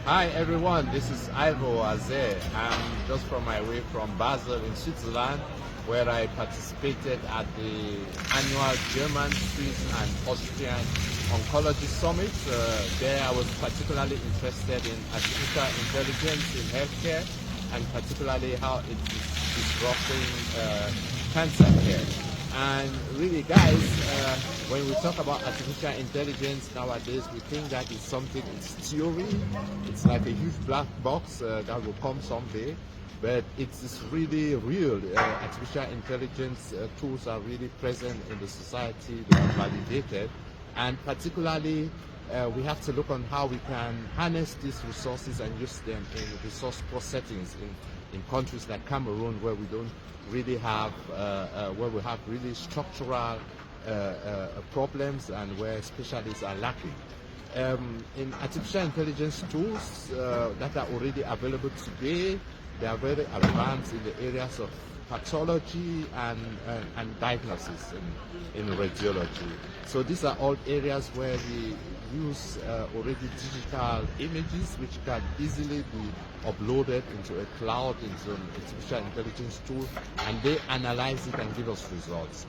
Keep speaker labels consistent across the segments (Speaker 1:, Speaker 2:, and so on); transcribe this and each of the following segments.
Speaker 1: Hi everyone, this is Ivo Aze. I'm just from my way from Basel in Switzerland, where I participated at the annual German, Swiss and Austrian Oncology Summit. There I was particularly interested in artificial intelligence in healthcare and particularly how it is disrupting cancer care. And really, guys, when we talk about artificial intelligence nowadays, we think that it's something, it's theory, it's like a huge black box that will come someday, but it's really real. Artificial intelligence tools are really present in the society, they are validated, and particularly we have to look on how we can harness these resources and use them in resource poor settings in countries like Cameroon, where we don't really have, where we have really structural problems and where specialists are lacking. In artificial intelligence tools that are already available today, they are very advanced in the areas of pathology and diagnosis in radiology. So these are all areas where we use already digital images which can easily be uploaded into a cloud, into an artificial intelligence tool, and they analyze it and give us results.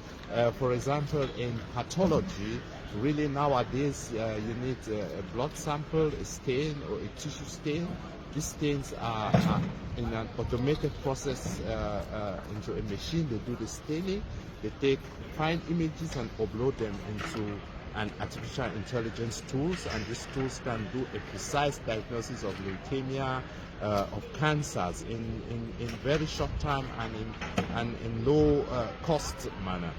Speaker 1: For example, in pathology, really nowadays you need a blood sample, a stain or a tissue stain. These stains are in an automated process into a machine. They do the staining, they take fine images and upload them into an artificial intelligence tools, and these tools can do a precise diagnosis of leukemia, of cancers in very short time and in low cost manner.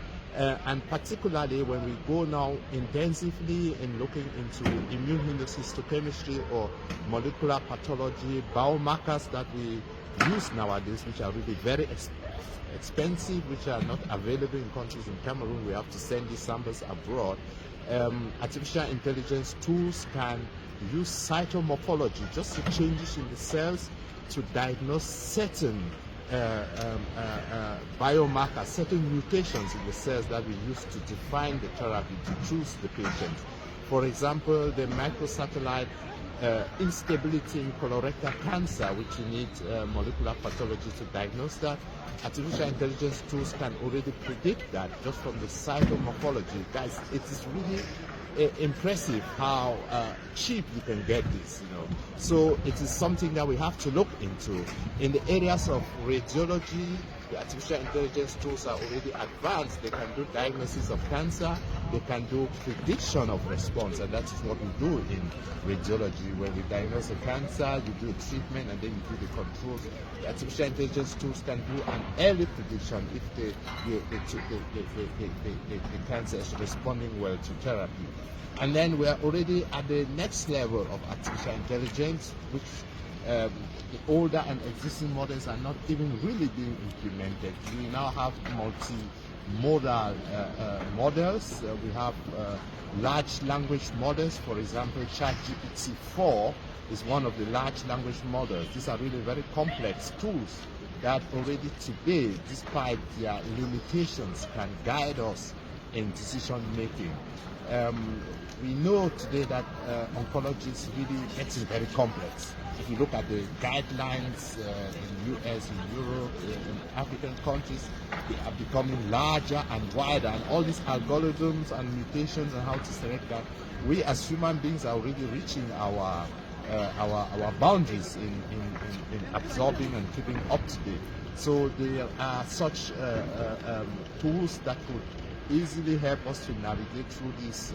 Speaker 1: And particularly when we go now intensively in looking into immunohistochemistry or molecular pathology, biomarkers that we use nowadays, which are really very expensive, which are not available in countries in Cameroon, we have to send these samples abroad. Artificial intelligence tools can use cytomorphology, just the changes in the cells, to diagnose certain biomarkers, certain mutations in the cells that we use to define the therapy, to choose the patient. For example, the microsatellite instability in colorectal cancer, which you need molecular pathology to diagnose that. Artificial intelligence tools can already predict that just from the cytomorphology. Guys, it is really impressive how cheap you can get this, So it is something that we have to look into. In the areas of radiology, the artificial intelligence tools are already advanced. They can do diagnosis of cancer, they can do prediction of response, and that is what we do in radiology. When we diagnose a cancer, you do a treatment and then you do the controls. The artificial intelligence tools can do an early prediction if the cancer is responding well to therapy. And then we are already at the next level of artificial intelligence, which the older and existing models are not even really being implemented. We now have multimodal models. We have large language models. For example, ChatGPT 4 is one of the large language models. These are really very complex tools that already today, despite their limitations, can guide us in decision making. We know today that oncology is really getting very complex. If you look at the guidelines in US, in Europe, in African countries, they are becoming larger and wider, and all these algorithms and mutations and how to select that, we as human beings are already reaching our boundaries in absorbing and keeping up to date. So there are such tools that could easily help us to navigate through these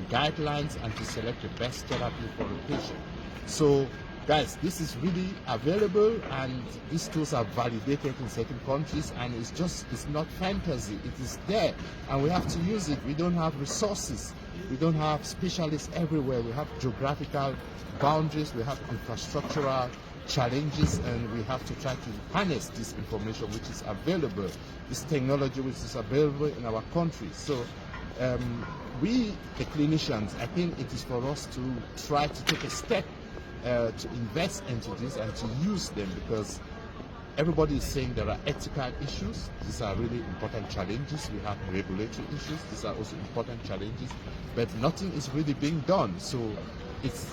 Speaker 1: guidelines and to select the best therapy for the patient. So guys, this is really available, and these tools are validated in certain countries, and it's not fantasy, it is there, and we have to use it. We don't have resources, we don't have specialists everywhere, we have geographical boundaries, we have infrastructural challenges, and we have to try to harness this information which is available, this technology which is available in our country. So we, the clinicians, I think it is for us to try to take a step to invest into this and to use them, because everybody is saying there are ethical issues. These are really important challenges. We have regulatory issues. These are also important challenges, but nothing is really being done. So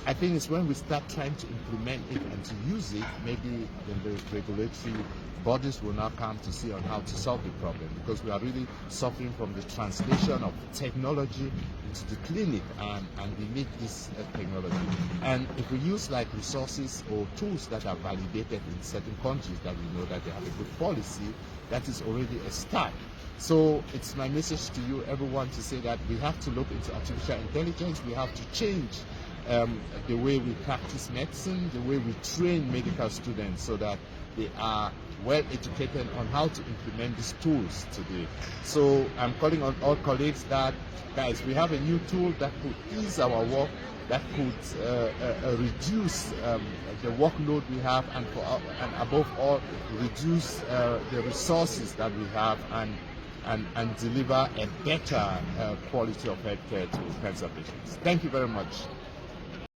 Speaker 1: I think it's when we start trying to implement it and to use it, maybe then the regulatory bodies will now come to see on how to solve the problem, because we are really suffering from the translation of technology into the clinic, and we need this technology. And if we use like resources or tools that are validated in certain countries that we know that they have a good policy, that is already a start. So it's my message to you, everyone, to say that we have to look into artificial intelligence. We have to change the way we practice medicine, the way we train medical students, so that they are well educated on how to implement these tools today. So I'm calling on all colleagues that, guys, we have a new tool that could ease our work, that could reduce the workload we have, and above all, reduce the resources that we have, and deliver a better quality of healthcare to cancer patients. Thank you very much.